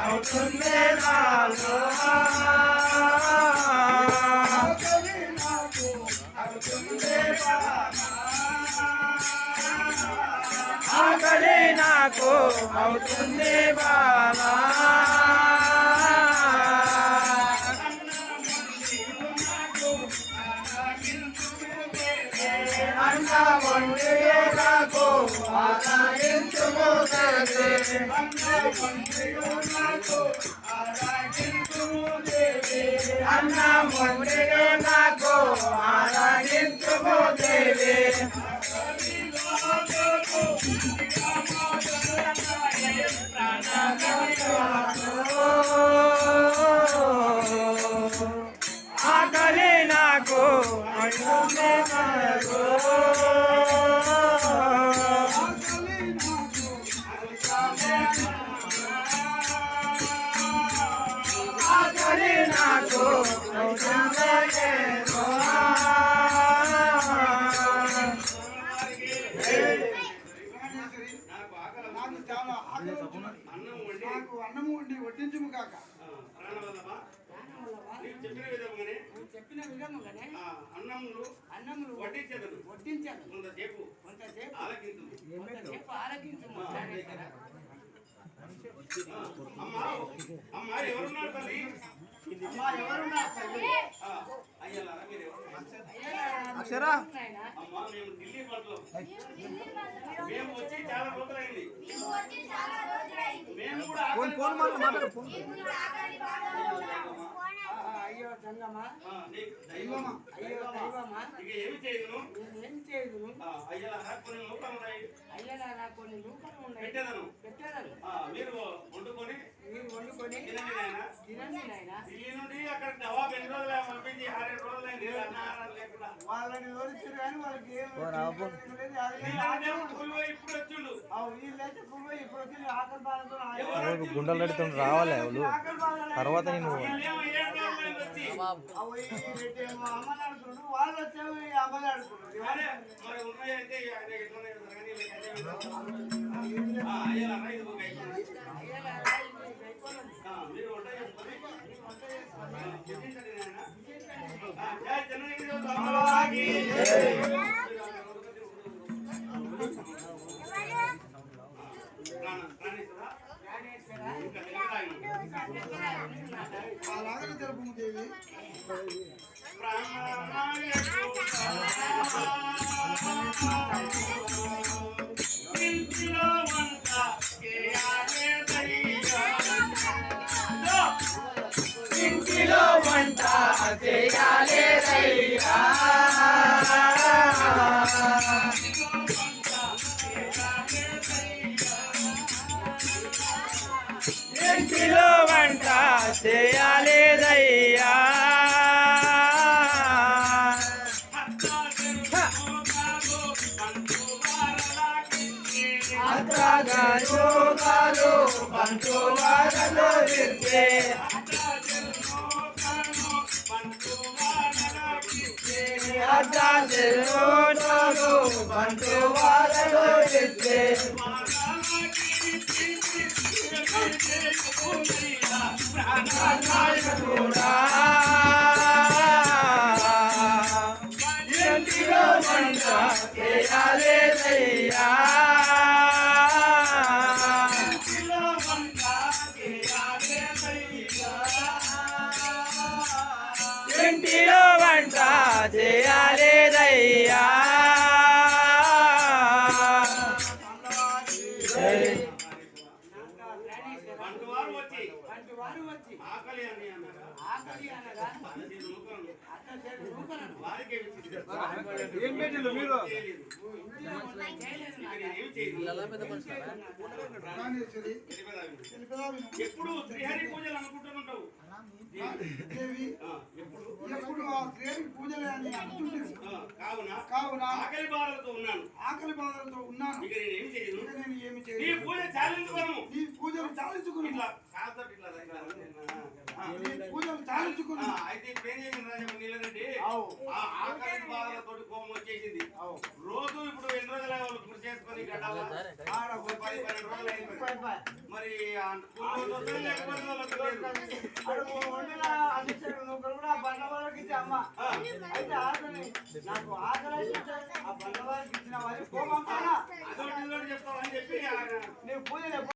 అవుతుందే నాలో ఆకలి నాకు అవుతుంది బాలా అన్న వండి నాకు ఆరాగించుకోగలే అన్న వండి నాకు ఆరాగించుకోగలే ఆకలి నాకు అవుతుంది మనకు ఆకలి నాకు నాకు అన్నము వండి వడ్డించుము కాక చెప్పిన విధముగానే అన్నములు వడ్డించదు కొంతసేపు ఆలకించు అమ్మా ఎవరున్నారు తల్లి అక్షరా అమ్మా మేము ఢిల్లీ పట్ల మేము వచ్చి చాలా రోజులైంది మేము కూడా అయ్యో సంగమా దైవమా అయ్యో దైవమా ఇక ఏమి చేయదును ఏం చేయదును అయ్యలా కొన్ని నూకలు ఉన్నాయి అయ్యలా కొన్ని నూకలు ఉన్నాయి పెట్టేదను మీరు వండుకొని తినండి నాయన ఢిల్లీ నుండి అక్కడ జవాబు ఎన్ని రోజులు పంపించి 6 రోజులైంది లేకుండా వాళ్ళని ఓడించారు కానీ వాళ్ళకి ఇప్పుడు వచ్చిండు వీళ్ళైతే ఇప్పుడు వచ్చి ఆకలి బాధతో గుండెలు నడుతుండ్రు రావాలి వాళ్ళు తర్వాత నేను అమ్మని ఆడుకుంటు వాళ్ళు వచ్చాము అమ్మని ఆడుకుంటారు అలాగనే జరుపు దేవి ఇంటిలో వంట చేయాలే రయ్యా ఇంటిలో వంట చేయాలేదయ్యా అత్తగా యోగాలు బంటువారలో ఇస్తే అత్తలు బంటువారలో ఇస్తే ఇంటిలో వంట చేయాలేదయ్యా ఇంటిలో వంట చేయాలేదయ్యా ఏం పెట్టిండు మీరు ఎప్పుడు శ్రీహరి పూజలు అనుకుంటుంటావు ఎప్పుడు ఆ శ్రీహరి పూజలు అని అంటుంటారు కావున ఆకలి బాధలతో ఉన్నాను. ఆకలి బాధలతో ఉన్నాను. ఇక నేను ఏమి చేయను. ఇక నేను ఏమి నీ చేయను. పూజ చాలించుకోను. నీ పూజలు చాలించుకును. ఇట్లా కాలుతో ఇట్లా నీ పూజలు చాలించుకును. అయితే ఇప్పుడు ఏం చేసింది రాజమ్మ నీలరెడ్డి? అవు. ఆ ఆకలి బాధలతోటి కోపం వచ్చేసింది. అవు. రోజు ఇప్పుడు ఎన్ని రోజులు వాళ్ళు కృషి చేసుకొని గడ్డాల ఆడ 10-12 రోజులు అయిపోయింది. పోయి. మరి లేకపోతే వాళ్ళకి లేదు. అడుగు వండిన అధ్యక్షుడు నువ్వు కూడా బండవాళ్ళకి ఇచ్చే అమ్మ. అయితే ఆకలి నాకు ఆకలి అయితే ఆ బండవాళ్ళకి ఇచ్చిన వారి కోపం కాదా? అదొకటి ఇదొకటి చెప్తామని చెప్పి నీవు పూజలు